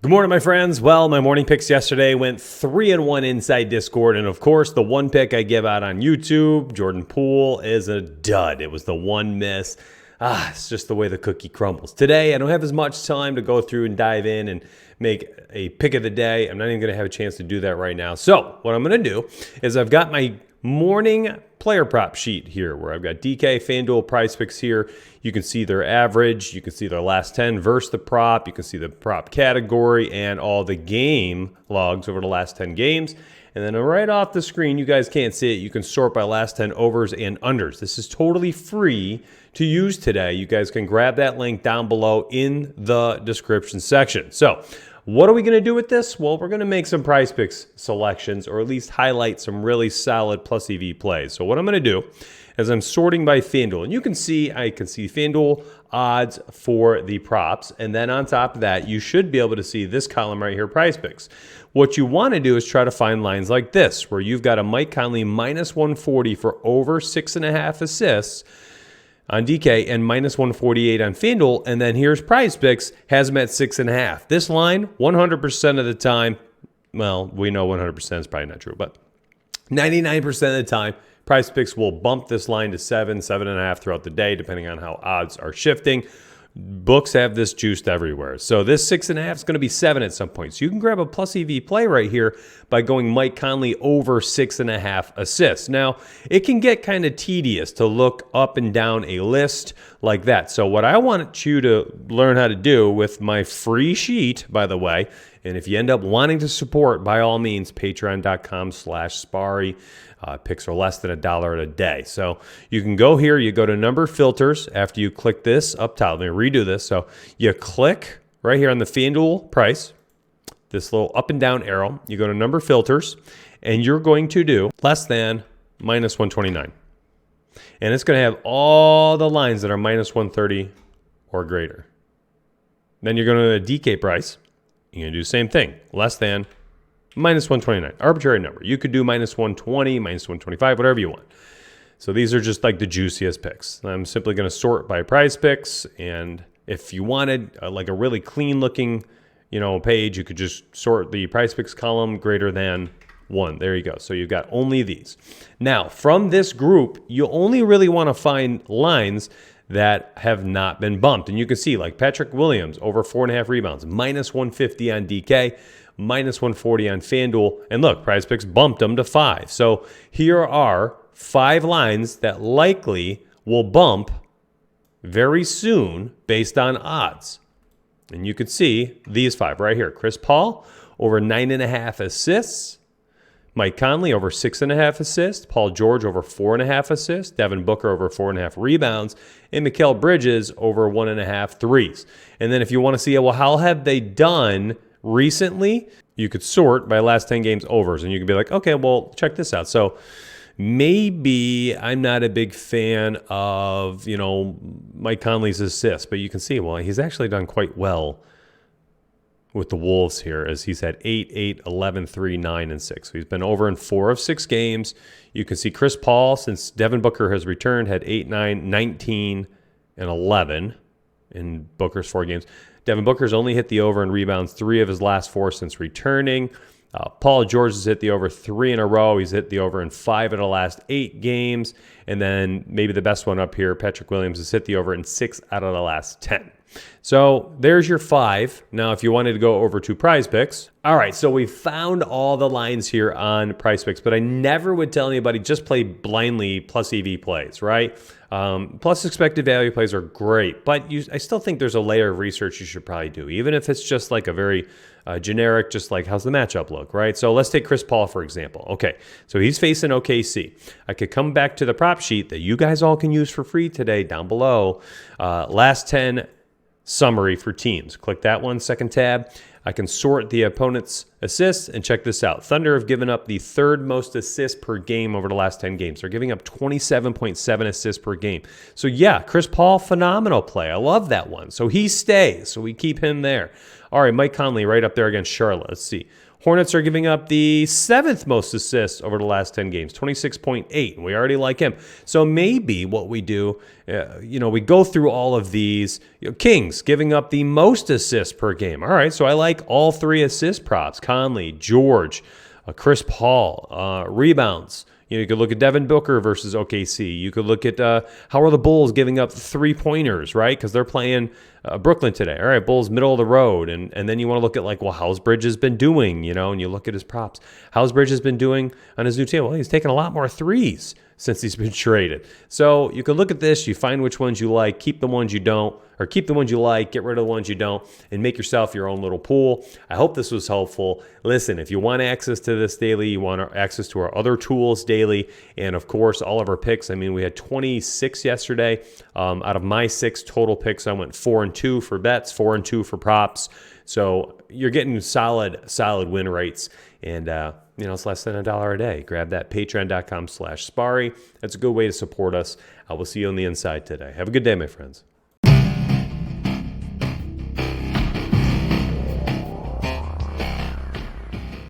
Good morning, my friends. Well, my morning picks yesterday went 3-1 inside Discord. And of course, the one pick I give out on YouTube, Jordan Poole, is a dud. It was the one miss. It's just the way the cookie crumbles. Today, I don't have as much time to go through and dive in and make a pick of the day. I'm not even going to have a chance to do that right now. So what I'm going to do is I've got my morning player prop sheet here where I've got DK, FanDuel, PrizePicks here. You can see their average. You can see their last 10 versus the prop. You can see the prop category and all the game logs over the last 10 games. And then right off the screen, you guys can't see it, you can sort by last 10 overs and unders. This is totally free to use today. You guys can grab that link down below in the description section. So what are we going to do with this? Well, we're going to make some PrizePicks selections, or at least highlight some really solid plus EV plays. So what I'm going to do is I'm sorting by FanDuel. And you can see, I can see FanDuel odds for the props. And then on top of that, you should be able to see this column right here, PrizePicks. What you want to do is try to find lines like this, where you've got a Mike Conley minus 140 for over 6.5 assists on DK and minus 148 on FanDuel. And then here's PrizePicks, has them at 6.5. This line, 100% of the time, well, we know 100% is probably not true, but 99% of the time, PrizePicks will bump this line to 7, 7.5 throughout the day, depending on how odds are shifting. Books have this juiced everywhere. So this 6.5 is going to be 7 at some point. So you can grab a plus EV play right here by going Mike Conley over 6.5 assists. Now, it can get kind of tedious to look up and down a list like that. So what I want you to learn how to do with my free sheet, by the way, and if you end up wanting to support, by all means, patreon.com/Sparry. Picks are less than $1 a day. So you can go here, you go to number filters after you click this up top. Let me redo this. So you click right here on the FanDuel price, this little up and down arrow. You go to number filters, and you're going to do less than minus 129. And it's going to have all the lines that are minus 130 or greater. Then you're going to the DK price. You're going to do the same thing, less than minus 129, arbitrary number. You could do minus 120, minus 125, whatever you want. So these are just like the juiciest picks. I'm simply going to sort by PrizePicks, and if you wanted like a really clean looking, page, you could just sort the PrizePicks column greater than 1. There you go. So you've got only these. Now, from this group, you only really want to find lines that have not been bumped. And you can see like Patrick Williams over 4.5 rebounds, minus 150 on DK, minus 140 on FanDuel. And look, PrizePicks bumped them to 5. So here are 5 lines that likely will bump very soon based on odds. And you can see these 5 right here. Chris Paul over 9.5 assists. Mike Conley over 6.5 assists. Paul George over 4.5 assists. Devin Booker over 4.5 rebounds. And Mikal Bridges over 1.5 threes. And then if you want to see, well, how have they done recently? You could sort by last 10 games overs. And you could be like, okay, well, check this out. So maybe I'm not a big fan of, Mike Conley's assists. But you can see, well, he's actually done quite well with the Wolves here, as he's had 8, 8, 11, 3, 9, and 6. So he's been over in 4 of 6 games. You can see Chris Paul, since Devin Booker has returned, had 8, 9, 19, and 11 in Booker's 4 games. Devin Booker's only hit the over in rebounds 3 of his last 4 since returning. Paul George has hit the over 3 in a row. He's hit the over in 5 of the last 8 games. And then maybe the best one up here, Patrick Williams has hit the over in 6 out of the last 10. So there's your 5. Now, if you wanted to go over to PrizePicks. All right, so we found all the lines here on PrizePicks, but I never would tell anybody just play blindly plus EV plays, right? Plus expected value plays are great, but I still think there's a layer of research you should probably do, even if it's just like a very generic, just like how's the matchup look, right? So let's take Chris Paul, for example. Okay, so he's facing OKC. I could come back to the prop sheet that you guys all can use for free today down below. Last 10 summary for teams. Click that one, second tab. I can sort the opponent's assists, and check this out. Thunder have given up the 3rd most assists per game over the last 10 games. They're giving up 27.7 assists per game. So yeah, Chris Paul, phenomenal play. I love that one. So he stays, so we keep him there. All right, Mike Conley right up there against Charlotte. Let's see. Hornets are giving up the 7th most assists over the last 10 games, 26.8. We already like him. So maybe what we do, we go through all of these. Kings giving up the most assists per game. All right, so I like all 3 assist props, Conley, George, Chris Paul, rebounds. You could look at Devin Booker versus OKC. You could look at how are the Bulls giving up 3-pointers, right? Because they're playing Brooklyn today. All right, Bulls middle of the road. And then you want to look at like, well, how's Bridges been doing, and you look at his props. How's Bridges been doing on his new team? Well, he's taking a lot more threes since he's been traded. So you can look at this, you find which ones you like, keep the ones you don't, or keep the ones you like, get rid of the ones you don't, and make yourself your own little pool. I hope this was helpful. Listen, if you want access to this daily, you want access to our other tools daily, and of course, all of our picks. I mean, we had 26 yesterday. Out of my 6 total picks, I went 4-2 for bets, 4-2 for props. So you're getting solid win rates, and it's less than $1 a day. Grab that patreon.com/Sparry. That's a good way to support us. I will see you on the inside today. Have a good day, my friends.